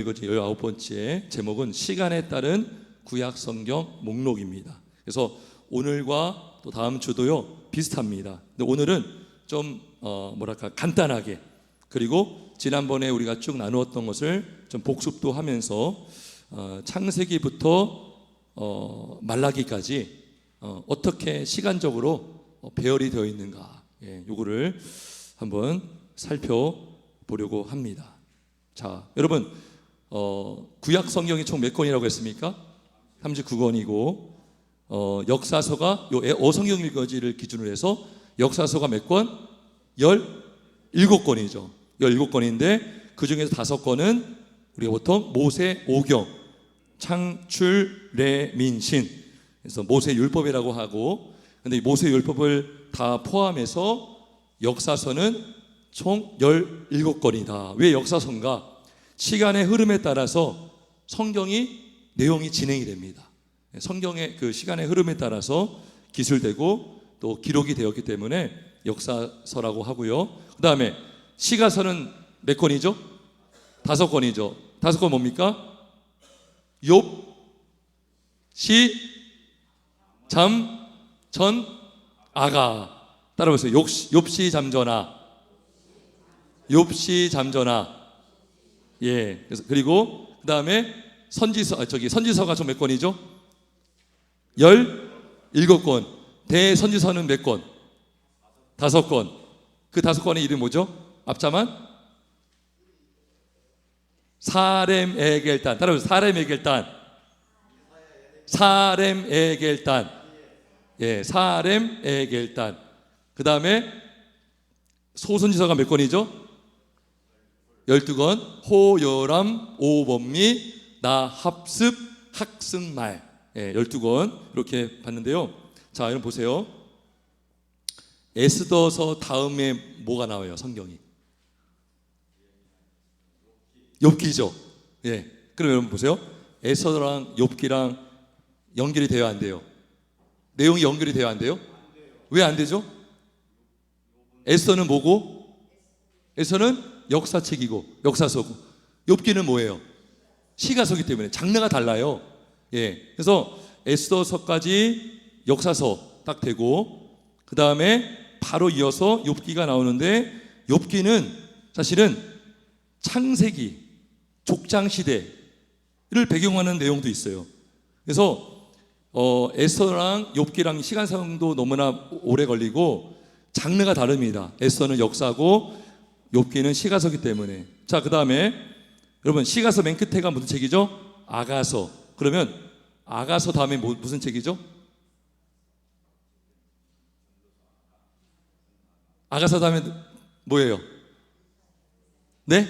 이거 19번째 제목은 시간에 따른 구약 성경 목록입니다. 그래서 오늘과 또 다음 주도요 비슷합니다. 근데 오늘은 좀 간단하게, 그리고 지난번에 우리가 쭉 나누었던 것을 좀 복습도 하면서 창세기부터 말라기까지 어떻게 시간적으로 배열이 되어 있는가, 요거를 한번 살펴보려고 합니다. 자, 여러분, 구약 성경이 총 몇 권이라고 했습니까? 39권이고 역사서가 어성경 일거지를 기준으로 해서 역사서가 몇 권? 17권이죠. 17권인데 그 중에서 5권은 우리가 보통 모세 오경, 창출, 레민신, 그래서 모세 율법이라고 하고, 근데 이 모세 율법을 다 포함해서 역사서는 총 17권이다. 왜 역사서인가? 시간의 흐름에 따라서 성경이 내용이 진행이 됩니다. 성경의 그 시간의 흐름에 따라서 기술되고 또 기록이 되었기 때문에 역사서라고 하고요. 그 다음에 시가서는 몇 권이죠? 5권이죠. 5권 뭡니까? 욥, 시, 잠, 전, 아가. 따라보세요. 욥시, 잠전아. 욥시, 잠전아. 예. 그리고 그 다음에 선지서가 총 몇 권이죠? 17권. 대선지서는 몇 권? 5권. 그 5권의 이름이 뭐죠? 앞자만? 사렘에겔단. 따라오세요. 사렘에겔단. 사렘에겔단. 예, 사렘에겔단. 그 다음에 소선지서가 몇 권이죠? 12권. 호여람, 오범미, 나합습, 학승말. 예, 12권 이렇게 봤는데요. 자, 여러분 보세요. 에스더서 다음에 뭐가 나와요? 성경이 욥기죠. 예, 그럼 여러분 보세요. 에스더랑 욥기랑 연결이 돼야 안 돼요? 내용이 연결이 돼야 안 돼요? 왜 안 되죠? 에스더는 뭐고? 에스더는 역사책이고 역사서고, 욥기는 뭐예요? 시가서기 때문에 장르가 달라요. 예, 그래서 에스더서까지 역사서 딱 되고, 그 다음에 바로 이어서 욥기가 나오는데, 욥기는 사실은 창세기 족장 시대를 배경하는 내용도 있어요. 그래서 에스더랑 욥기랑 시간상도 너무나 오래 걸리고 장르가 다릅니다. 에스더는 역사고 욥기는 시가서기 때문에. 자, 그 다음에 여러분 시가서 맨 끝에가 무슨 책이죠? 아가서. 그러면 아가서 다음에 무슨 책이죠? 아가서 다음에 뭐예요? 네?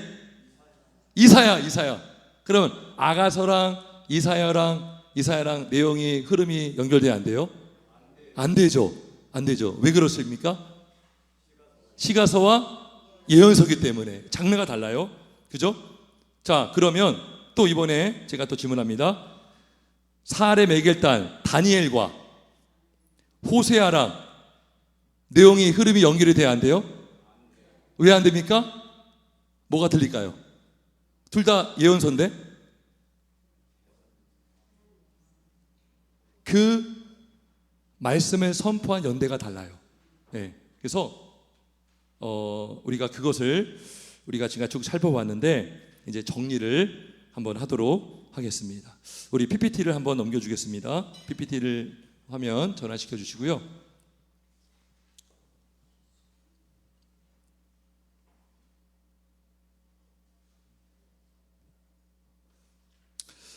이사야. 그러면 아가서랑 이사야랑 내용이 흐름이 연결돼야 안 돼요? 안 되죠. 왜 그렇습니까? 시가서와 예언서기 때문에 장르가 달라요. 그죠? 자, 그러면 또 이번에 제가 또 질문합니다. 사렘에겔단 다니엘과 호세아랑 내용이 흐름이 연결이 돼야 안 돼요? 왜 안 됩니까? 뭐가 틀릴까요? 둘 다 예언서인데 그 말씀을 선포한 연대가 달라요. 네. 그래서 우리가 그것을 우리가 지금 쭉 살펴봤는데 이제 정리를 한번 하도록 하겠습니다. 우리 PPT를 한번 넘겨주겠습니다. PPT를 화면 전환시켜 주시고요.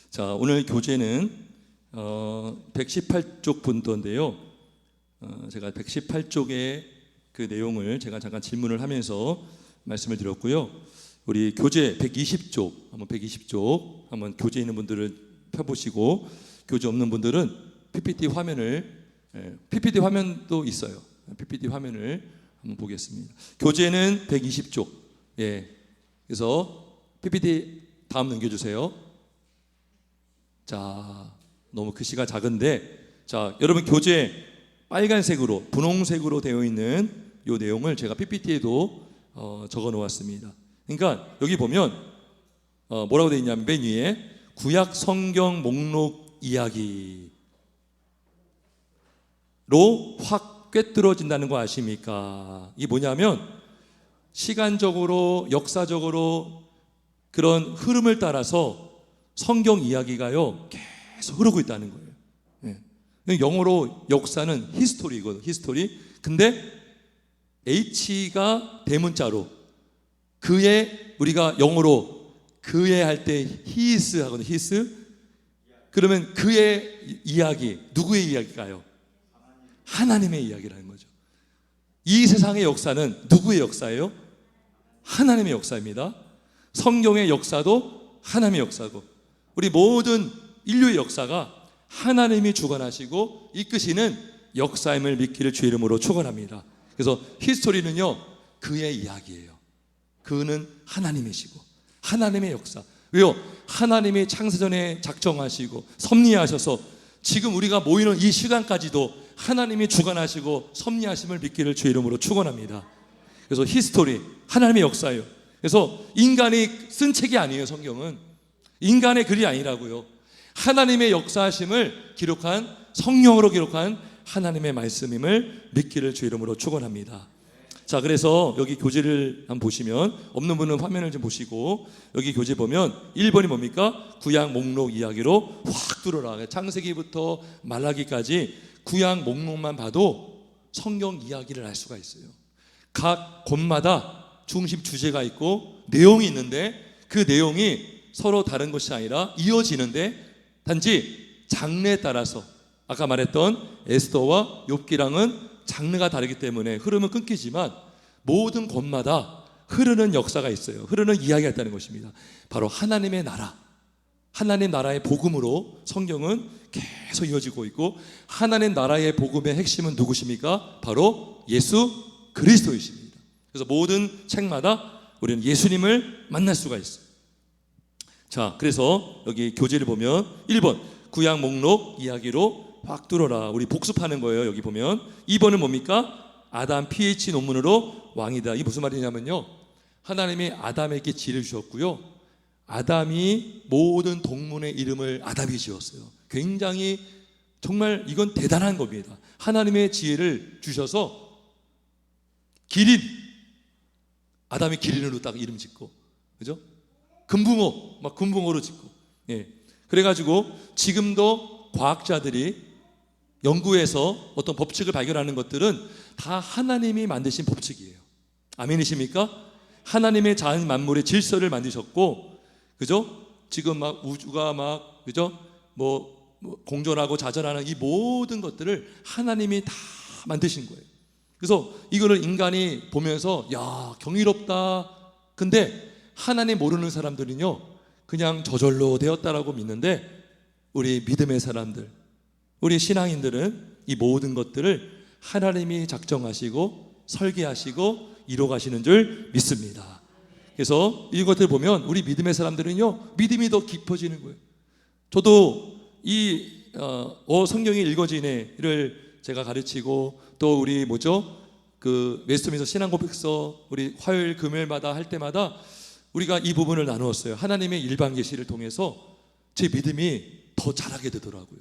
자, 오늘 교재는 118쪽 분도인데요. 제가 118쪽의 그 내용을 제가 잠깐 질문을 하면서 말씀을 드렸고요. 우리 교재 120쪽 한번 교재 있는 분들은 펴보시고, 교재 없는 분들은 PPT 화면도 있어요. PPT 화면을 한번 보겠습니다. 교재는 120쪽. 예. 그래서 PPT 다음 넘겨주세요. 자, 너무 글씨가 작은데, 자, 여러분 교재 빨간색으로 분홍색으로 되어 있는 이 내용을 제가 PPT에도 적어 놓았습니다. 그러니까 여기 보면 뭐라고 되어 있냐면 맨 위에 구약 성경 목록 이야기로 확 꿰뚫어진다는 거 아십니까? 이게 뭐냐면 시간적으로 역사적으로 그런 흐름을 따라서 성경 이야기가요 계속 흐르고 있다는 거예요. 영어로 역사는 히스토리거든, 히스토리. 근데 H가 대문자로 그의, 우리가 영어로 그의 할 때 his 하거든, his. 그러면 그의 이야기, 누구의 이야기가요? 하나님의 이야기라는 거죠. 이 세상의 역사는 누구의 역사예요? 하나님의 역사입니다. 성경의 역사도 하나님의 역사고, 우리 모든 인류의 역사가 하나님이 주관하시고 이끄시는 역사임을 믿기를 주의 이름으로 축원합니다. 그래서 히스토리는요 그의 이야기예요. 그는 하나님이시고 하나님의 역사. 왜요? 하나님이 창세전에 작정하시고 섭리하셔서 지금 우리가 모이는 이 시간까지도 하나님이 주관하시고 섭리하심을 믿기를 주의 이름으로 축원합니다. 그래서 히스토리, 하나님의 역사예요. 그래서 인간이 쓴 책이 아니에요. 성경은 인간의 글이 아니라고요. 하나님의 역사하심을 기록한, 성령으로 기록한 하나님의 말씀임을 믿기를 주의 이름으로 축원합니다. 자, 그래서 여기 교재를 한번 보시면, 없는 분은 화면을 좀 보시고, 여기 교재 보면 1번이 뭡니까? 구약 목록 이야기로 확 뚫어라. 창세기부터 말라기까지 구약 목록만 봐도 성경 이야기를 알 수가 있어요. 각 권마다 중심 주제가 있고 내용이 있는데 그 내용이 서로 다른 것이 아니라 이어지는데, 단지 장르에 따라서 아까 말했던 에스더와 욥기랑은 장르가 다르기 때문에 흐름은 끊기지만 모든 권마다 흐르는 역사가 있어요. 흐르는 이야기가 있다는 것입니다. 바로 하나님의 나라, 하나님 나라의 복음으로 성경은 계속 이어지고 있고, 하나님 나라의 복음의 핵심은 누구십니까? 바로 예수 그리스도이십니다. 그래서 모든 책마다 우리는 예수님을 만날 수가 있어요. 자, 그래서 여기 교재를 보면 1번 구약 목록 이야기로 확 뚫어라. 우리 복습하는 거예요. 여기 보면 2번은 뭡니까? 아담 PH 논문으로 왕이다. 이게 무슨 말이냐면요, 하나님이 아담에게 지혜를 주셨고요, 아담이 모든 동문의 이름을 아담이 지었어요. 굉장히 정말 이건 대단한 겁니다. 하나님의 지혜를 주셔서 기린, 아담이 기린으로 딱 이름 짓고, 그죠? 금붕어, 막 금붕어로 짓고, 예. 그래가지고 지금도 과학자들이 연구해서 어떤 법칙을 발견하는 것들은 다 하나님이 만드신 법칙이에요. 아멘이십니까? 하나님의 자연 만물의 질서를 만드셨고, 그죠? 지금 막 우주가 막, 그죠? 뭐 공존하고 자전하는 이 모든 것들을 하나님이 다 만드신 거예요. 그래서 이거를 인간이 보면서 야, 경이롭다. 근데 하나님 모르는 사람들은요 그냥 저절로 되었다라고 믿는데, 우리 믿음의 사람들, 우리 신앙인들은 이 모든 것들을 하나님이 작정하시고 설계하시고 이뤄가시는 줄 믿습니다. 그래서 이것들 보면 우리 믿음의 사람들은요 믿음이 더 깊어지는 거예요. 저도 이 성경이 읽어지네를 제가 가르치고, 또 우리 그 웨스트민스터 신앙고백서 우리 화요일 금요일마다 할 때마다 우리가 이 부분을 나누었어요. 하나님의 일반 계시를 통해서 제 믿음이 더 자라게 되더라고요.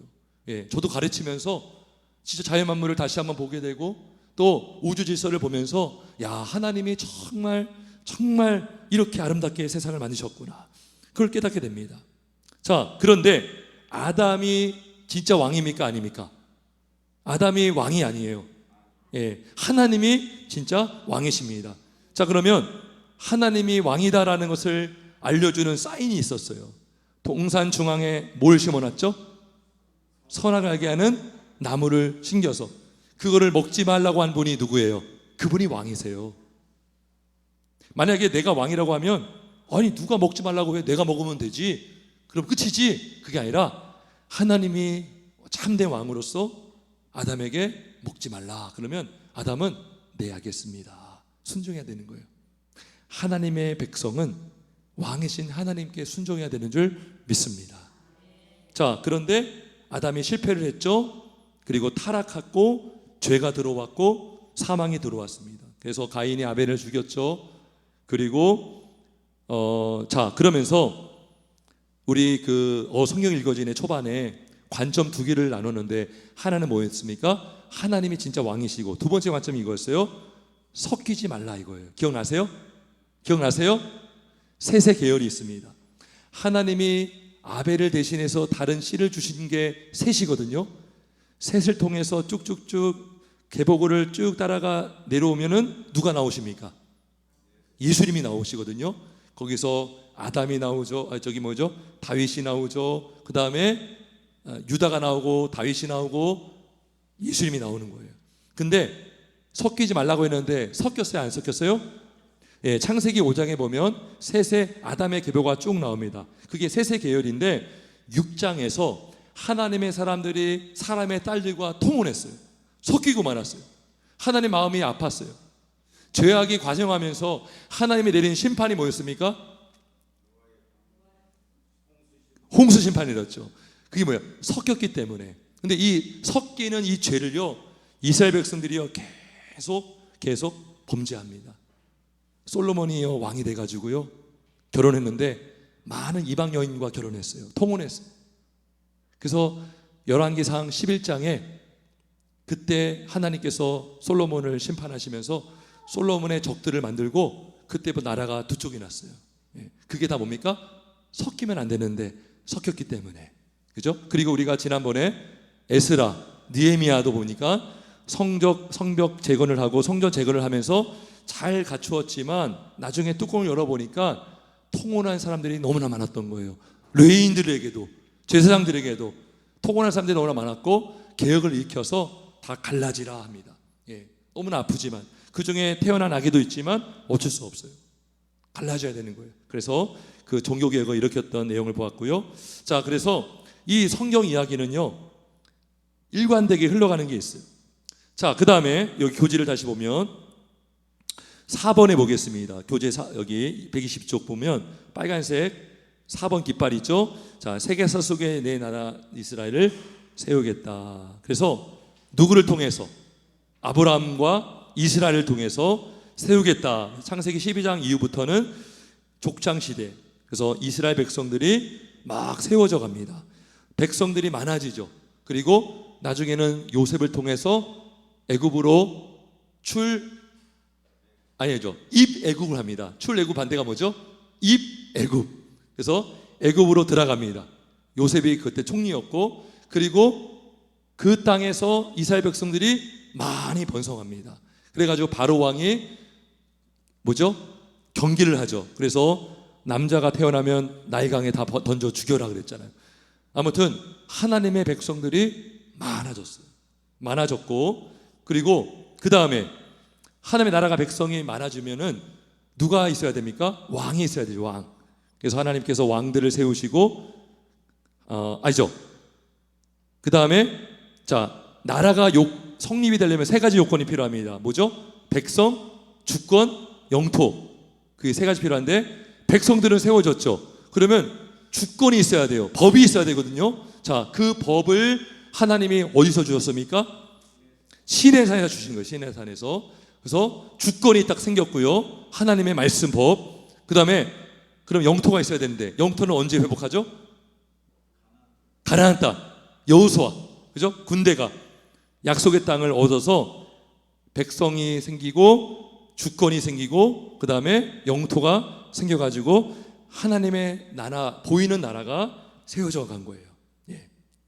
예, 저도 가르치면서 진짜 자연 만물을 다시 한번 보게 되고, 또 우주 질서를 보면서 야, 하나님이 정말 이렇게 아름답게 세상을 만드셨구나, 그걸 깨닫게 됩니다. 자, 그런데 아담이 진짜 왕입니까? 아닙니까? 아담이 왕이 아니에요. 예, 하나님이 진짜 왕이십니다. 자, 그러면 하나님이 왕이다라는 것을 알려주는 사인이 있었어요. 동산 중앙에 뭘 심어놨죠? 선악을 하는 나무를 심겨서 그거를 먹지 말라고 한 분이 누구예요? 그분이 왕이세요. 만약에 내가 왕이라고 하면 아니 누가 먹지 말라고 해, 내가 먹으면 되지, 그럼 끝이지. 그게 아니라 하나님이 참된 왕으로서 아담에게 먹지 말라 그러면 아담은 네 알겠습니다, 순종해야 되는 거예요. 하나님의 백성은 왕이신 하나님께 순종해야 되는 줄 믿습니다. 자, 그런데 아담이 실패를 했죠. 그리고 타락했고 죄가 들어왔고 사망이 들어왔습니다. 그래서 가인이 아벨을 죽였죠. 그리고 자, 그러면서 우리 성경 읽어지는 초반에 관점 두 개를 나눴는데, 하나는 뭐였습니까? 하나님이 진짜 왕이시고, 두 번째 관점이 이거였어요. 섞이지 말라 이거예요. 기억나세요? 기억나세요? 셋의 계열이 있습니다. 하나님이 아벨을 대신해서 다른 씨를 주신 게 셋이거든요. 셋을 통해서 쭉쭉쭉 계보고를 쭉 따라가 내려오면은 누가 나오십니까? 예수님이 나오시거든요. 거기서 아담이 나오죠. 다윗이 나오죠. 그 다음에 유다가 나오고 다윗이 나오고 예수님이 나오는 거예요. 근데 섞이지 말라고 했는데 섞였어요? 안 섞였어요? 예, 창세기 5장에 보면 셋의 아담의 계보가 쭉 나옵니다. 그게 셋의 계열인데 6장에서 하나님의 사람들이 사람의 딸들과 통혼했어요. 섞이고 말았어요. 하나님 마음이 아팠어요. 죄악이 과정하면서 하나님이 내린 심판이 뭐였습니까? 홍수 심판이었죠. 그게 뭐예요? 섞였기 때문에. 근데 이 섞이는 이 죄를요, 이스라엘 백성들이요 계속 범죄합니다. 솔로몬이요 왕이 돼가지고요 결혼했는데 많은 이방 여인과 결혼했어요. 통혼했어요. 그래서 열왕기상 11장에 그때 하나님께서 솔로몬을 심판하시면서 솔로몬의 적들을 만들고 그때부터 나라가 두 쪽이 났어요. 그게 다 뭡니까? 섞이면 안 되는데 섞였기 때문에. 그죠? 그리고 우리가 지난번에 에스라, 느헤미야도 보니까 성벽 재건을 하고 성전 재건을 하면서 잘 갖추었지만 나중에 뚜껑을 열어보니까 통혼한 사람들이 너무나 많았던 거예요. 레위인들에게도 제사장들에게도 통혼한 사람들이 너무나 많았고 개혁을 일으켜서 다 갈라지라 합니다. 너무나 아프지만 그 중에 태어난 아기도 있지만 어쩔 수 없어요. 갈라져야 되는 거예요. 그래서 그 종교개혁을 일으켰던 내용을 보았고요. 자, 그래서 이 성경 이야기는요 일관되게 흘러가는 게 있어요. 자, 그 다음에 여기 교지를 다시 보면 4번에 보겠습니다. 여기 120쪽 보면 빨간색 4번 깃발이 있죠. 자, 세계사 속에 내 나라 이스라엘을 세우겠다. 그래서 누구를 통해서? 아브라함과 이스라엘을 통해서 세우겠다. 창세기 12장 이후부터는 족장시대. 그래서 이스라엘 백성들이 막 세워져 갑니다. 백성들이 많아지죠. 그리고 나중에는 요셉을 통해서 애굽으로 입애굽을 합니다. 출애굽 반대가 뭐죠? 입애굽. 그래서 애굽으로 들어갑니다. 요셉이 그때 총리였고, 그리고 그 땅에서 이스라엘 백성들이 많이 번성합니다. 그래가지고 바로 왕이 뭐죠? 경기를 하죠. 그래서 남자가 태어나면 나일강에 다 던져 죽여라 그랬잖아요. 아무튼 하나님의 백성들이 많아졌고, 그리고 그 다음에 하나님의 나라가 백성이 많아지면은 누가 있어야 됩니까? 왕이 있어야 되죠. 왕. 그래서 하나님께서 왕들을 세우시고 그 다음에 나라가 성립이 되려면 세 가지 요건이 필요합니다. 뭐죠? 백성, 주권, 영토. 그게 세 가지 필요한데 백성들은 세워졌죠. 그러면 주권이 있어야 돼요. 법이 있어야 되거든요. 자, 그 법을 하나님이 어디서 주셨습니까? 시내산에서 주신 거예요. 시내산에서. 그래서 주권이 딱 생겼고요. 하나님의 말씀 법. 그 다음에 그럼 영토가 있어야 되는데 영토는 언제 회복하죠? 가나안 땅, 여호수아, 그죠? 군대가 약속의 땅을 얻어서 백성이 생기고 주권이 생기고 그 다음에 영토가 생겨가지고 하나님의 나라, 보이는 나라가 세워져 간 거예요.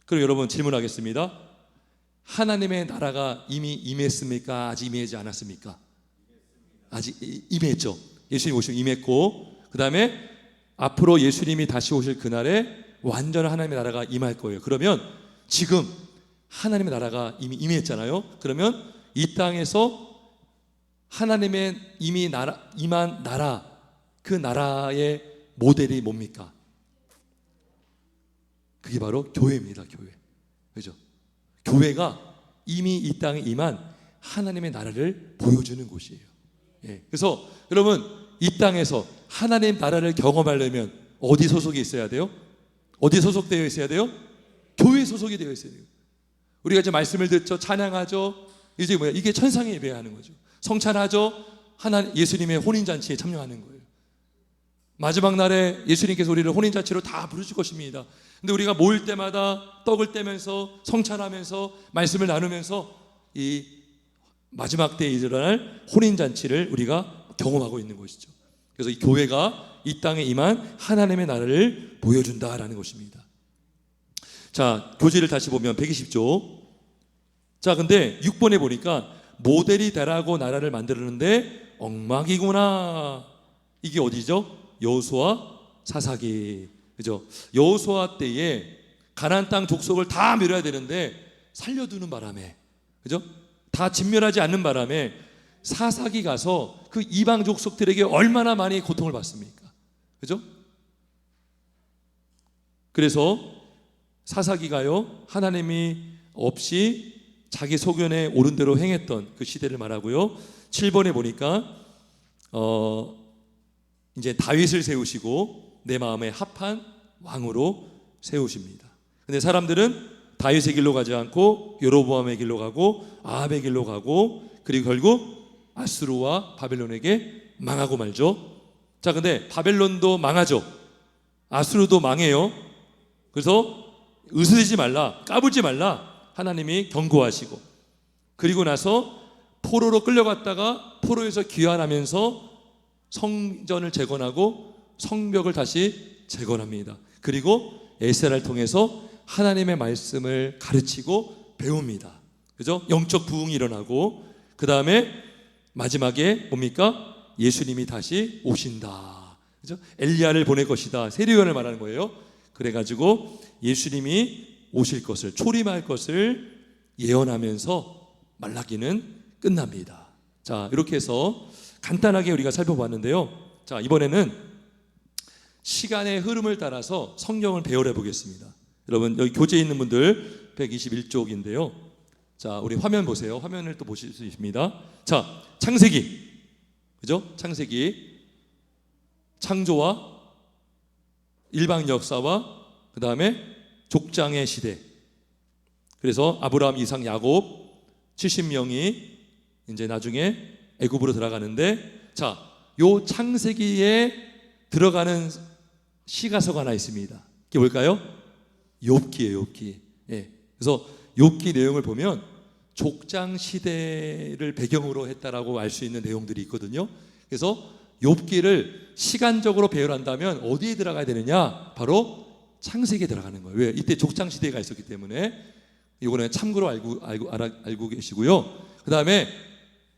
그럼 여러분 질문하겠습니다. 하나님의 나라가 이미 임했습니까? 아직 임하지 않았습니까? 아직 임했죠. 예수님 오시면 임했고, 그 다음에 앞으로 예수님이 다시 오실 그날에 완전한 하나님의 나라가 임할 거예요. 그러면 지금 하나님의 나라가 이미 임했잖아요. 그러면 이 땅에서 하나님의 이미 임한 나라, 그 나라의 모델이 뭡니까? 그게 바로 교회입니다. 교회. 그죠? 교회가 이미 이 땅에 임한 하나님의 나라를 보여주는 곳이에요. 그래서 여러분 이 땅에서 하나님 나라를 경험하려면 어디 소속이 있어야 돼요? 어디 소속되어 있어야 돼요? 교회 소속이 되어 있어야 돼요. 우리가 이제 말씀을 듣죠. 찬양하죠. 이제 뭐야? 이게 천상에 예배하는 거죠. 성찬하죠. 예수님의 혼인잔치에 참여하는 거예요. 마지막 날에 예수님께서 우리를 혼인잔치로 다 부르실 것입니다. 근데 우리가 모일 때마다 떡을 떼면서 성찬하면서 말씀을 나누면서 이 마지막 때에 일어날 혼인잔치를 우리가 경험하고 있는 것이죠. 그래서 이 교회가 이 땅에 임한 하나님의 나라를 보여준다라는 것입니다. 자, 교재를 다시 보면 120조. 자, 근데 6번에 보니까 모델이 되라고 나라를 만들었는데 엉망이구나. 이게 어디죠? 여호수아 사사기. 그죠? 여호수아 때에 가나안 땅 족속을 다 밀어야 되는데 살려두는 바람에, 그죠? 다 진멸하지 않는 바람에 사사기 가서 그 이방 족속들에게 얼마나 많이 고통을 받습니까? 그죠? 그래서 사사기가요, 하나님이 없이 자기 소견에 옳은 대로 행했던 그 시대를 말하고요. 7번에 보니까 이제 다윗을 세우시고 내 마음에 합한 왕으로 세우십니다. 근데 사람들은 다윗의 길로 가지 않고 여로보암의 길로 가고 아합의 길로 가고, 그리고 결국 아수르와 바벨론에게 망하고 말죠. 자, 근데 바벨론도 망하죠. 아수르도 망해요. 그래서 으스리지 말라, 까불지 말라 하나님이 경고하시고, 그리고 나서 포로로 끌려갔다가 포로에서 귀환하면서 성전을 재건하고 성벽을 다시 재건합니다. 그리고 에스라를 통해서 하나님의 말씀을 가르치고 배웁니다. 그죠? 영적 부흥이 일어나고, 그 다음에 마지막에 뭡니까? 예수님이 다시 오신다. 그죠? 엘리야를 보낼 것이다. 세례요한을 말하는 거예요. 그래가지고 예수님이 오실 것을, 초림할 것을 예언하면서 말라기는 끝납니다. 자, 이렇게 해서 간단하게 우리가 살펴봤는데요. 자, 이번에는 시간의 흐름을 따라서 성경을 배열해 보겠습니다. 여러분, 여기 교재에 있는 분들 121쪽인데요. 자, 우리 화면 보세요. 화면을 또 보실 수 있습니다. 자, 창세기, 그죠? 창세기, 창조와 일방 역사와 그 다음에 족장의 시대. 그래서 아브라함, 이삭, 야곱 70명이 이제 나중에 애굽으로 들어가는데, 자, 요 창세기에 들어가는 시가서가 하나 있습니다. 그게 뭘까요? 욥기예요, 욥기. 예. 그래서 욥기 내용을 보면 족장 시대를 배경으로 했다라고 알 수 있는 내용들이 있거든요. 그래서 욥기를 시간적으로 배열한다면 어디에 들어가야 되느냐? 바로 창세기에 들어가는 거예요. 왜? 이때 족장 시대가 있었기 때문에. 이거는 참고로 알고 계시고요. 그 다음에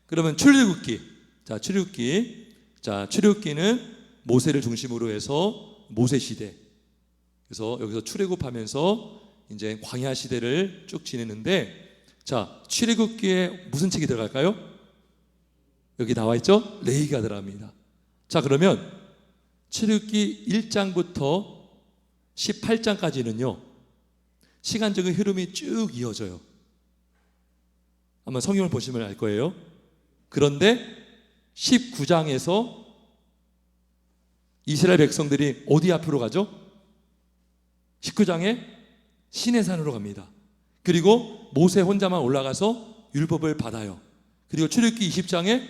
그러면 출애굽기. 자, 출애굽기. 자, 출애굽기는 모세를 중심으로 해서 모세 시대. 그래서 여기서 출애굽하면서 이제 광야 시대를 쭉 지내는데, 자, 출애굽기에 무슨 책이 들어갈까요? 여기 나와 있죠? 레위기가 들어갑니다. 자, 그러면 출애굽기 1장부터 18장까지는요, 시간적인 흐름이 쭉 이어져요. 아마 성경을 보시면 알 거예요. 그런데 19장에서 이스라엘 백성들이 어디 앞으로 가죠? 19장에 시내산으로 갑니다. 그리고 모세 혼자만 올라가서 율법을 받아요. 그리고 출애굽기 20장에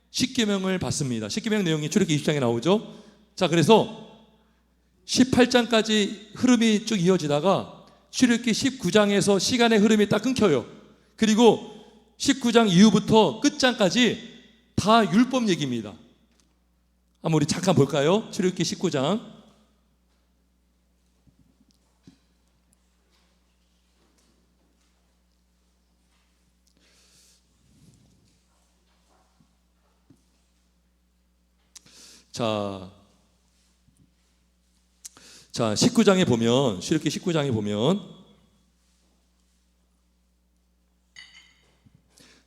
십계명을 받습니다. 십계명 내용이 출애굽기 20장에 나오죠. 자, 그래서 18장까지 흐름이 쭉 이어지다가 출애굽기 19장에서 시간의 흐름이 딱 끊겨요. 그리고 19장 이후부터 끝장까지 다 율법 얘기입니다. 한번 우리 잠깐 볼까요? 출애굽기 19장. 자, 19장에 보면, 출애굽기 19장에 보면,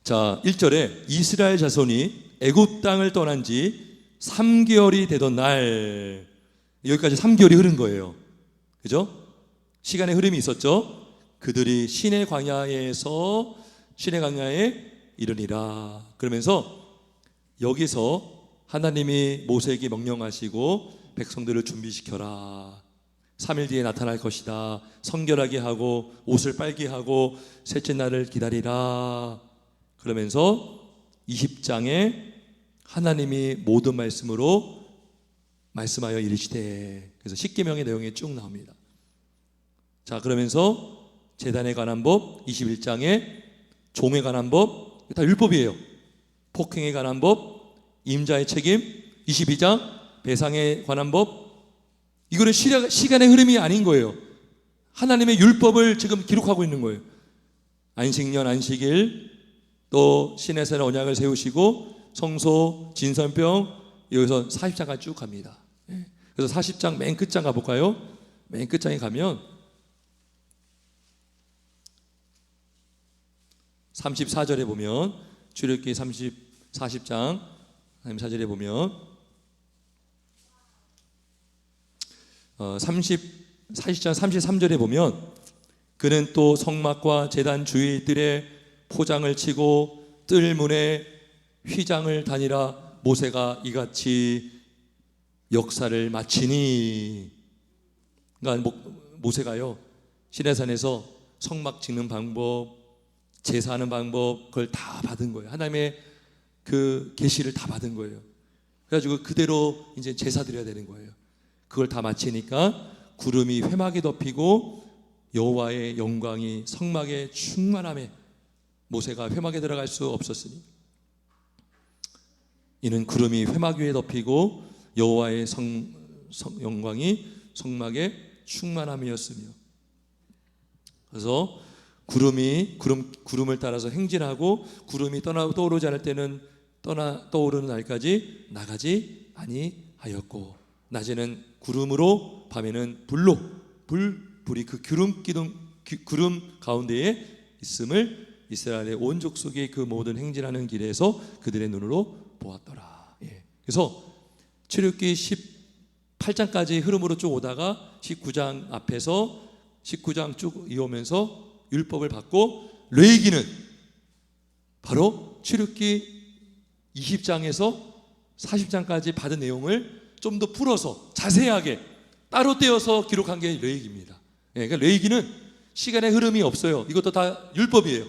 자, 1절에 이스라엘 자손이 애굽 땅을 떠난 지 3개월이 되던 날, 여기까지 3개월이 흐른 거예요. 그죠? 시간의 흐름이 있었죠. 그들이 시내 광야에 이르니라. 그러면서 여기서 하나님이 모세에게 명령하시고 백성들을 준비시켜라. 3일 뒤에 나타날 것이다. 성결하게 하고 옷을 빨게 하고 셋째 날을 기다리라. 그러면서 20장에 하나님이 모든 말씀으로 말씀하여 이르시되. 그래서 십계명의 내용이 쭉 나옵니다. 자, 그러면서 제단에 관한 법 21장에 종에 관한 법, 다 율법이에요. 폭행에 관한 법, 임자의 책임 22장, 배상에 관한 법. 이거는 시간의 흐름이 아닌 거예요. 하나님의 율법을 지금 기록하고 있는 거예요. 안식년, 안식일, 또 시내산의 언약을 세우시고 성소, 진설병, 여기서 40장까지 쭉 갑니다. 그래서 40장 맨 끝장 가볼까요? 맨 끝장에 가면 34절에 보면, 출애굽기 40장 34절에 보면 40장 33절에 보면, 그는 또 성막과 제단 주위들의 포장을 치고 뜰 문에 휘장을 다니라. 모세가 이같이 역사를 마치니. 그러니까 모세가요, 시내산에서 성막 짓는 방법, 제사하는 방법, 그걸 다 받은 거예요. 하나님의 그 계시를 다 받은 거예요. 그래가지고 그대로 이제 제사 드려야 되는 거예요. 그걸 다 마치니까 구름이 회막에 덮이고 여호와의 영광이 성막의 충만함에, 모세가 회막에 들어갈 수 없었으니 이는 구름이 회막 위에 덮이고 여호와의 영광이 성막의 충만함이었으며. 그래서 구름을 따라서 행진하고, 구름이 떠오르지 않을 때는 떠오르는 날까지 나가지 아니하였고, 낮에는 구름으로 밤에는 불로, 불이 그 구름 가운데에 있음을 이스라엘의 온 족속이 그 모든 행진하는 길에서 그들의 눈으로 보았더라. 그래서 출애굽기 18장까지 흐름으로 쭉 오다가 19장 앞에서 19장 쭉 이어오면서 율법을 받고, 레위기는 바로 출애굽기 20장에서 40장까지 받은 내용을 좀 더 풀어서 자세하게 따로 떼어서 기록한 게 레위기입니다. 그러니까 레위기는 시간의 흐름이 없어요. 이것도 다 율법이에요.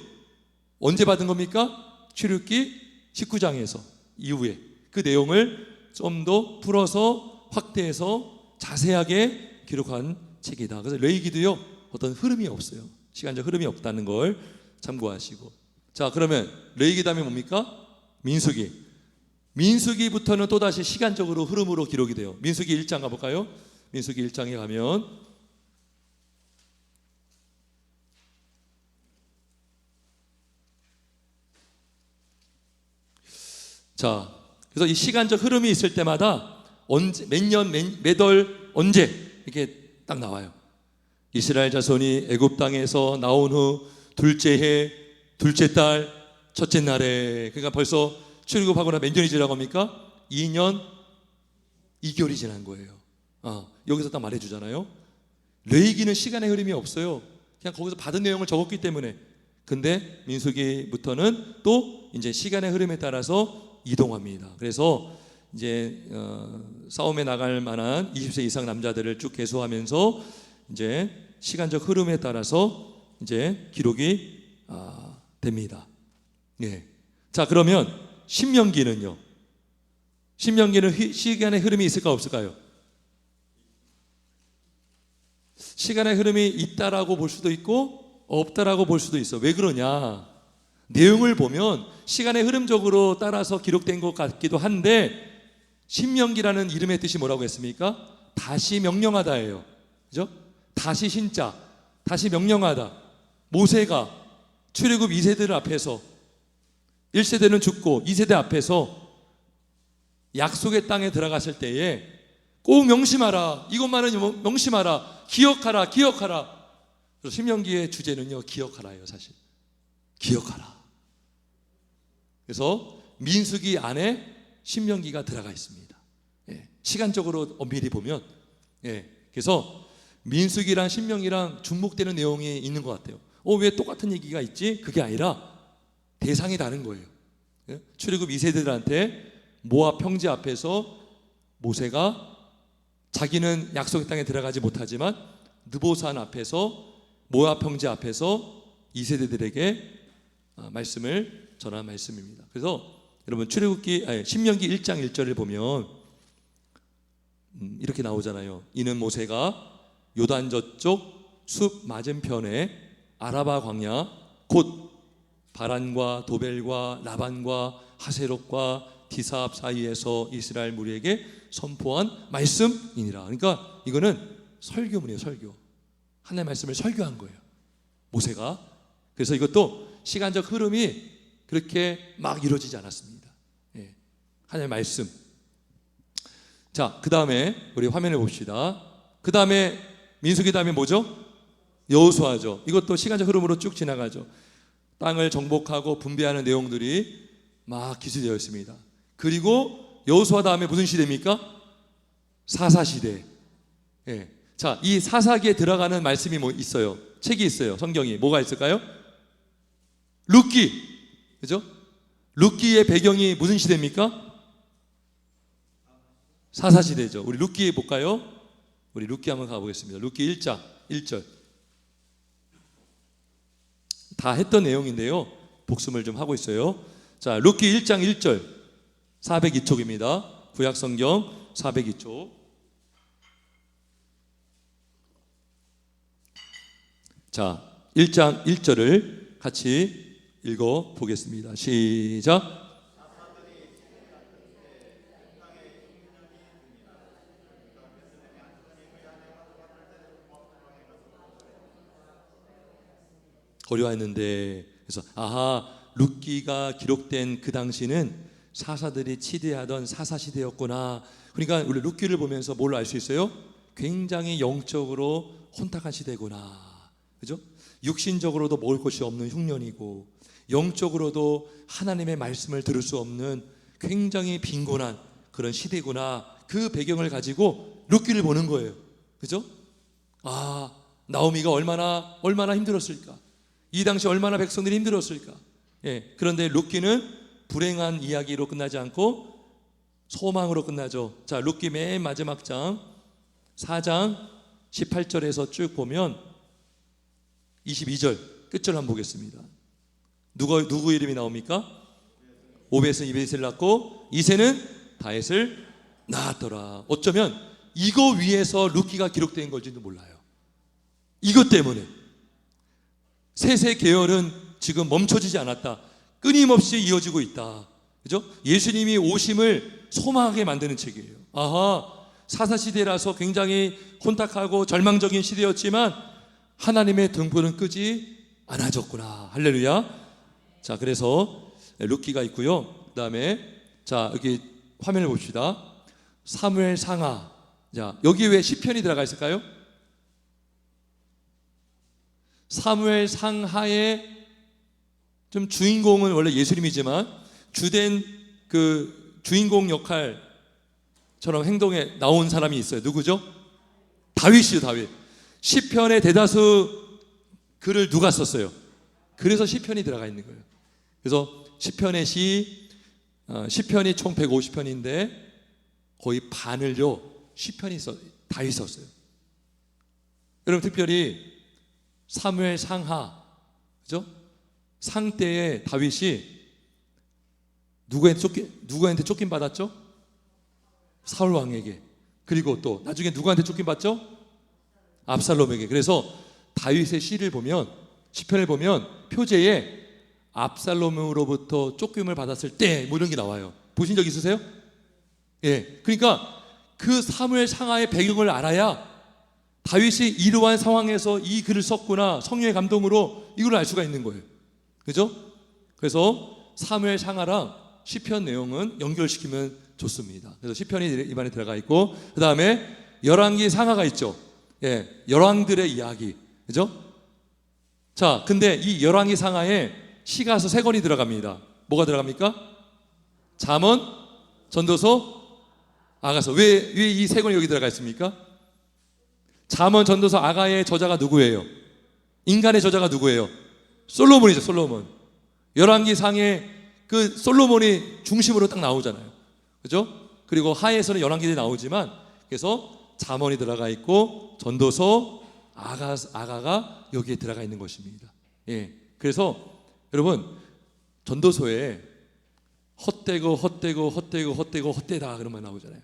언제 받은 겁니까? 출애굽기 19장에서 이후에 그 내용을 좀 더 풀어서 확대해서 자세하게 기록한 책이다. 그래서 레위기도요, 어떤 흐름이 없어요. 시간적 흐름이 없다는 걸 참고하시고. 자, 그러면 레위기 다음에 뭡니까? 민수기부터는 또다시 시간적으로 흐름으로 기록이 돼요. 민수기 1장 가볼까요? 민수기 1장에 가면 자, 그래서 이 시간적 흐름이 있을 때마다 언제, 몇 년, 몇 월, 언제 이렇게 딱 나와요. 이스라엘 자손이 애굽 땅에서 나온 후 둘째 해, 둘째 달, 첫째 날에. 그러니까 벌써 출애굽하고 나 몇 년이 지나고 합니까? 2년 2개월이 지난 거예요. 여기서 딱 말해주잖아요. 레위기는 시간의 흐름이 없어요. 그냥 거기서 받은 내용을 적었기 때문에. 근데 민수기부터는 또 이제 시간의 흐름에 따라서 이동합니다. 그래서 이제 싸움에 나갈 만한 20세 이상 남자들을 쭉 계수하면서 이제 시간적 흐름에 따라서 이제 기록이 됩니다. 자, 그러면 신명기는요? 신명기는 시간의 흐름이 있을까 없을까요? 시간의 흐름이 있다라고 볼 수도 있고 없다라고 볼 수도 있어. 왜 그러냐? 내용을 보면 시간의 흐름적으로 따라서 기록된 것 같기도 한데, 신명기라는 이름의 뜻이 뭐라고 했습니까? 다시 명령하다예요. 그죠? 다시 신자, 다시 명령하다. 모세가 출애굽 2세대들 앞에서, 1세대는 죽고 2세대 앞에서 약속의 땅에 들어갔을 때에 꼭 명심하라. 이것만은 명심하라. 기억하라. 그래서 신명기의 주제는요, 기억하라예요. 사실 기억하라. 그래서 민수기 안에 신명기가 들어가 있습니다. 시간적으로 엄밀히 보면. 그래서 민수기랑 신명기랑 중복되는 내용이 있는 것 같아요. 왜 똑같은 얘기가 있지? 그게 아니라 대상이 다른 거예요. 출애굽 2세대들한테 모압 평지 앞에서 모세가 자기는 약속의 땅에 들어가지 못하지만 느보산 앞에서, 모압 평지 앞에서 2세대들에게 말씀을 전한 말씀입니다. 그래서 여러분 신명기 1장 1절을 보면 이렇게 나오잖아요. 이는 모세가 요단 저쪽 숲 맞은편에 아라바 광야 곧 바란과 도벨과 라반과 하세롯과 디사압 사이에서 이스라엘 무리에게 선포한 말씀이니라. 그러니까 이거는 설교문이에요. 설교. 하나님의 말씀을 설교한 거예요, 모세가. 그래서 이것도 시간적 흐름이 그렇게 막 이루어지지 않았습니다. 예. 하나님의 말씀. 자, 그 다음에 우리 화면을 봅시다. 그 다음에 민수기 다음에 뭐죠? 여호수아죠. 이것도 시간적 흐름으로 쭉 지나가죠. 땅을 정복하고 분배하는 내용들이 막 기술되어 있습니다. 그리고 여호수아 다음에 무슨 시대입니까? 사사시대. 예. 자, 이 사사기에 들어가는 말씀이 뭐 있어요? 책이 있어요. 성경이 뭐가 있을까요? 룻기. 그죠? 룻기의 배경이 무슨 시대입니까? 사사시대죠. 우리 룻기 볼까요? 우리 룻기 한번 가보겠습니다. 룻기 1장 1절. 다 했던 내용인데요, 복습을 좀 하고 있어요. 자, 룻기 1장 1절 402쪽입니다. 구약성경 402쪽. 자, 1장 1절을 같이 읽어 보겠습니다. 시작. 고려했는데, 그래서 아하, 룻기가 기록된 그 당시는 사사들이 치대하던 사사시대였구나. 그러니까 우리 룻기를 보면서 뭘 알 수 있어요? 굉장히 영적으로 혼탁한 시대구나. 그죠? 육신적으로도 먹을 것이 없는 흉년이고, 영적으로도 하나님의 말씀을 들을 수 없는 굉장히 빈곤한 그런 시대구나. 그 배경을 가지고 룻기를 보는 거예요. 그죠? 아, 나오미가 얼마나 힘들었을까? 이 당시 얼마나 백성들이 힘들었을까? 예, 그런데 룻기는 불행한 이야기로 끝나지 않고 소망으로 끝나죠. 자, 룻기 맨 마지막 장 4장 18절에서 쭉 보면 22절 끝절 한번 보겠습니다. 누구 이름이 나옵니까? 오벳은 이벳을 낳고 이새는 다윗을 낳았더라. 어쩌면 이거 위에서 룻기가 기록된 걸지도 몰라요. 이것 때문에 셋의 계열은 지금 멈춰지지 않았다. 끊임없이 이어지고 있다. 그죠? 예수님이 오심을 소망하게 만드는 책이에요. 아하, 사사시대라서 굉장히 혼탁하고 절망적인 시대였지만 하나님의 등불은 끄지 않아졌구나. 할렐루야. 자, 그래서 룻기가 있고요. 그 다음에 자, 여기 화면을 봅시다. 사무엘 상하. 자, 여기 왜 시편이 들어가 있을까요? 사무엘 상하의 좀 주인공은 원래 예수님이지만 주된 그 주인공 역할처럼 행동에 나온 사람이 있어요. 누구죠? 다윗이요, 다윗. 시편의 대다수 글을 누가 썼어요? 그래서 시편이 들어가 있는 거예요. 그래서 시편의 시편이 총 150편인데 거의 반을요 다윗이 썼어요. 여러분, 특별히 사무엘 상하, 그죠? 상 때에 다윗이 누구한테 쫓김 받았죠? 사울 왕에게. 그리고 또 나중에 누구한테 쫓김 받죠? 압살롬에게. 그래서 다윗의 시를 보면, 시편을 보면 표제에 압살롬으로부터 쫓김을 받았을 때 뭐 이런 게 나와요. 보신 적 있으세요? 예. 그러니까 그 사무엘 상하의 배경을 알아야 다윗이 이러한 상황에서 이 글을 썼구나, 성령의 감동으로 이걸 알 수가 있는 거예요. 그죠? 그래서 사무엘 상하랑 시편 내용은 연결시키면 좋습니다. 그래서 시편이 입안에 들어가 있고, 그 다음에 열왕기 상하가 있죠. 예, 열왕들의 이야기. 그죠? 자, 근데 이 열왕기 상하에 시가서 3권이 들어갑니다. 뭐가 들어갑니까? 잠언, 전도서, 아가서. 왜 이 3권이 여기 들어가 있습니까? 잠언, 전도서, 아가의 저자가 누구예요? 인간의 저자가 누구예요? 솔로몬이죠, 솔로몬. 열왕기 상에 그 솔로몬이 중심으로 딱 나오잖아요. 그죠? 그리고 하에서는 열왕기들이 나오지만, 그래서 잠언이 들어가 있고 전도서, 아가가 여기에 들어가 있는 것입니다. 예. 그래서 여러분, 전도서에 헛되다 그런 말 나오잖아요.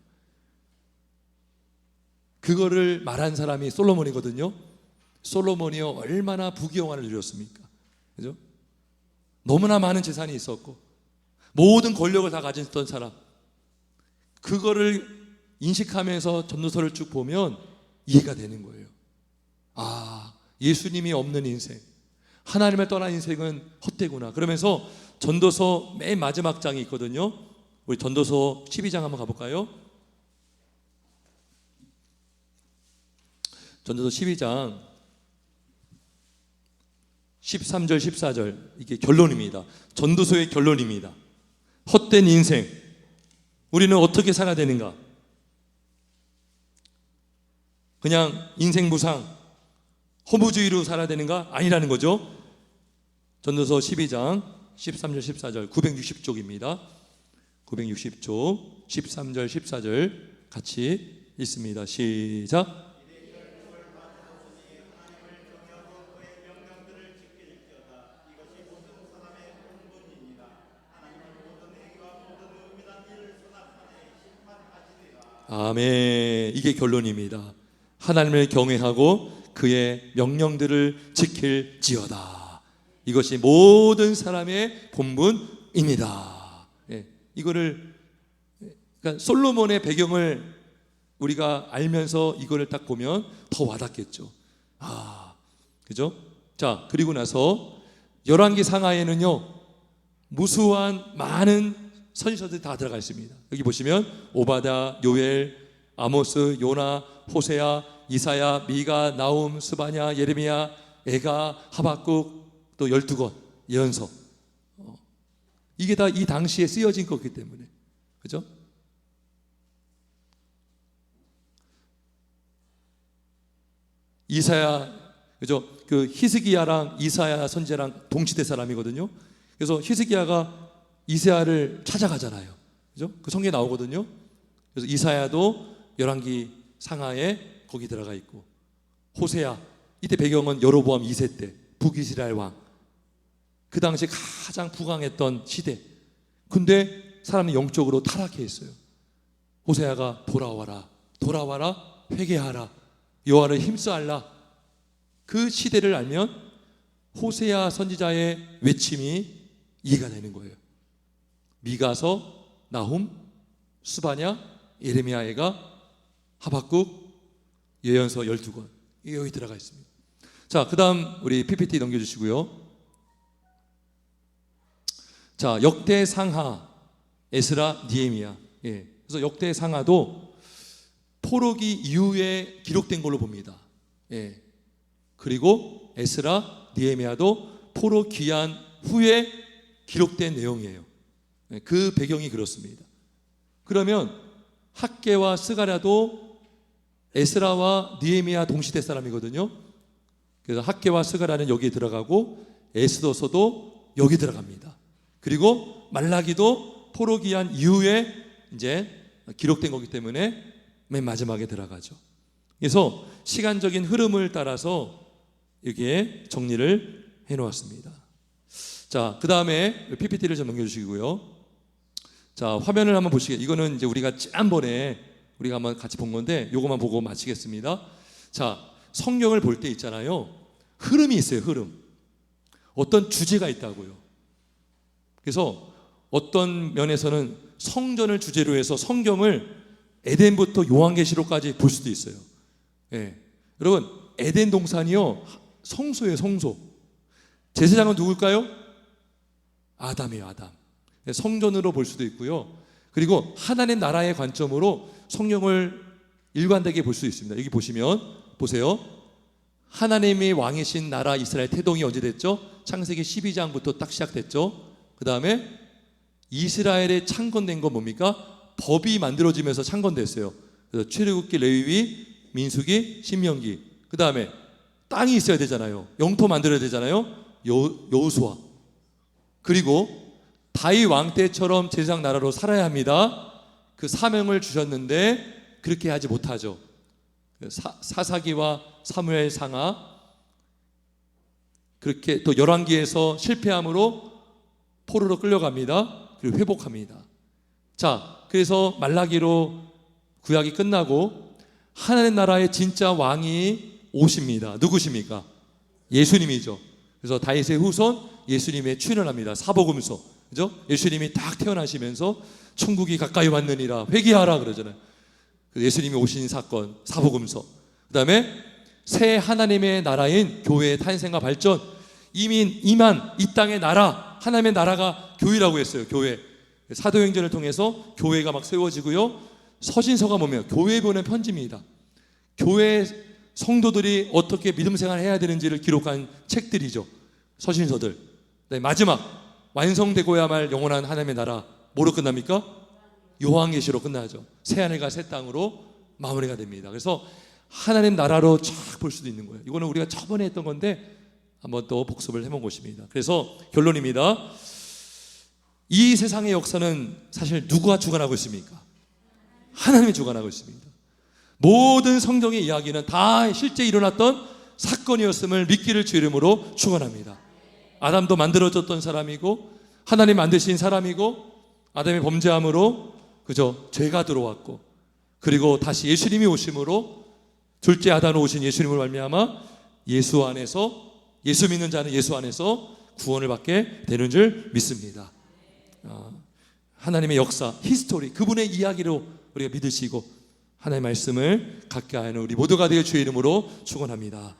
그거를 말한 사람이 솔로몬이거든요. 솔로몬이요 얼마나 부귀영화를 누렸습니까? 그죠? 너무나 많은 재산이 있었고 모든 권력을 다 가졌던 사람, 그거를 인식하면서 전도서를 쭉 보면 이해가 되는 거예요. 아, 예수님이 없는 인생, 하나님을 떠난 인생은 헛되구나. 그러면서 전도서 맨 마지막 장이 있거든요. 우리 전도서 12장 한번 가볼까요? 전도서 12장 13절 14절, 이게 결론입니다. 전도서의 결론입니다. 헛된 인생, 우리는 어떻게 살아야 되는가? 그냥 인생 무상, 허무주의로 살아야 되는가? 아니라는 거죠. 전도서 12장 13절 14절 960쪽입니다. 960쪽 13절 14절 같이 읽습니다. 시작. 아멘. 이게 결론입니다. 하나님을 경외하고 그의 명령들을 지킬지어다. 이것이 모든 사람의 본분입니다. 예, 이거를 그러니까 솔로몬의 배경을 우리가 알면서 이거를 딱 보면 더 와닿겠죠. 아, 그죠? 자, 그리고 나서 열왕기 상하에는요 무수한 많은 선지서들이 다 들어가 있습니다. 여기 보시면 오바다, 요엘, 아모스, 요나, 호세아, 이사야, 미가, 나움, 스바냐, 예레미야, 에가, 하박국, 또 12권 예언서. 이게 다 이 당시에 쓰여진 거기 때문에, 그죠? 이사야, 그죠? 그 히스기야랑 이사야 선지자랑 동시대 사람이거든요. 그래서 히스기야가 이사야를 찾아가잖아요. 그죠? 그 성경에 나오거든요. 그래서 이사야도 열왕기 상하에 거기 들어가 있고, 호세아, 이때 배경은 여로보암 2세 때 북이스라엘 왕, 그 당시 가장 부강했던 시대. 근데 사람이 영적으로 타락해 있어요. 호세아가 돌아와라, 돌아와라, 회개하라, 여호와를 힘쓰알라. 그 시대를 알면 호세아 선지자의 외침이 이해가 되는 거예요. 미가서, 나훔, 스바냐, 예레미야, 에가, 하박국, 예언서 12권 이게 여기 들어가 있습니다. 자, 그 다음 우리 PPT 넘겨주시고요. 자, 역대 상하, 에스라, 니에미야. 예, 그래서 역대 상하도 포로기 이후에 기록된 걸로 봅니다. 예, 그리고 에스라, 니에미야도 포로 귀환 후에 기록된 내용이에요. 예, 그 배경이 그렇습니다. 그러면 학개와 스가랴도 에스라와 니에미야 동시대 사람이거든요. 그래서 학개와 스가랴는 여기에 들어가고 에스더서도 여기 들어갑니다. 그리고 말라기도 포로 귀환 이후에 이제 기록된 거기 때문에 맨 마지막에 들어가죠. 그래서 시간적인 흐름을 따라서 여기에 정리를 해 놓았습니다. 자, 그 다음에 PPT를 좀 넘겨주시고요. 자, 화면을 한번 보시겠어요? 이거는 이제 우리가 지난번에 우리가 한번 같이 본 건데 요것만 보고 마치겠습니다. 자, 성경을 볼 때 있잖아요. 흐름이 있어요, 흐름. 어떤 주제가 있다고요. 그래서 어떤 면에서는 성전을 주제로 해서 성경을 에덴부터 요한계시록까지 볼 수도 있어요. 예. 여러분, 에덴 동산이요, 성소예요, 성소. 제사장은 누굴까요? 아담이에요, 아담. 성전으로 볼 수도 있고요. 그리고 하나님 나라의 관점으로 성경을 일관되게 볼 수 있습니다. 여기 보시면 보세요. 하나님이 왕이신 나라 이스라엘 태동이 언제 됐죠? 창세기 12장부터 딱 시작됐죠. 그 다음에 이스라엘에 창건된 건 뭡니까? 법이 만들어지면서 창건됐어요. 그래서 출애굽기, 레위기, 민수기, 신명기. 그 다음에 땅이 있어야 되잖아요. 영토 만들어야 되잖아요. 여호수아. 그리고 다윗 왕 때처럼 제사장 나라로 살아야 합니다. 그 사명을 주셨는데 그렇게 하지 못하죠. 사사기와 사무엘 상하, 그렇게 또 열왕기에서 실패함으로 포로로 끌려갑니다. 그리고 회복합니다. 자, 그래서 말라기로 구약이 끝나고 하나님 나라의 진짜 왕이 오십니다. 누구십니까? 예수님이죠. 그래서 다윗의 후손 예수님의 출현합니다. 사복음서, 그죠? 예수님이 딱 태어나시면서 천국이 가까이 왔느니라 회개하라 그러잖아요. 예수님이 오신 사건, 사복음서. 그 다음에 새 하나님의 나라인 교회의 탄생과 발전, 이미 임한 이 땅의 나라, 하나님의 나라가 교회라고 했어요. 교회. 사도행전을 통해서 교회가 막 세워지고요. 서신서가 뭐면 교회에 보낸 편지입니다. 교회 성도들이 어떻게 믿음 생활을 해야 되는지를 기록한 책들이죠. 서신서들. 네, 마지막 완성되고야 말 영원한 하나님의 나라 뭐로 끝납니까? 요한계시로 끝나죠. 새하늘과 새 땅으로 마무리가 됩니다. 그래서 하나님 나라로 쫙 볼 수도 있는 거예요. 이거는 우리가 저번에 했던 건데 한번 또 복습을 해본 것입니다. 그래서 결론입니다. 이 세상의 역사는 사실 누가 주관하고 있습니까? 하나님이 주관하고 있습니다. 모든 성경의 이야기는 다 실제 일어났던 사건이었음을 믿기를 주 이름으로 축원합니다. 아담도 만들어졌던 사람이고 하나님 만드신 사람이고 아담의 범죄함으로 그저 죄가 들어왔고 그리고 다시 예수님이 오심으로 둘째 아담으로 오신 예수님을 말미암아 예수 안에서 예수 믿는 자는 예수 안에서 구원을 받게 되는 줄 믿습니다. 하나님의 역사, 히스토리, 그분의 이야기로 우리가 믿으시고 하나님의 말씀을 갖게 하는 우리 모두가 되어 주의 이름으로 축원합니다.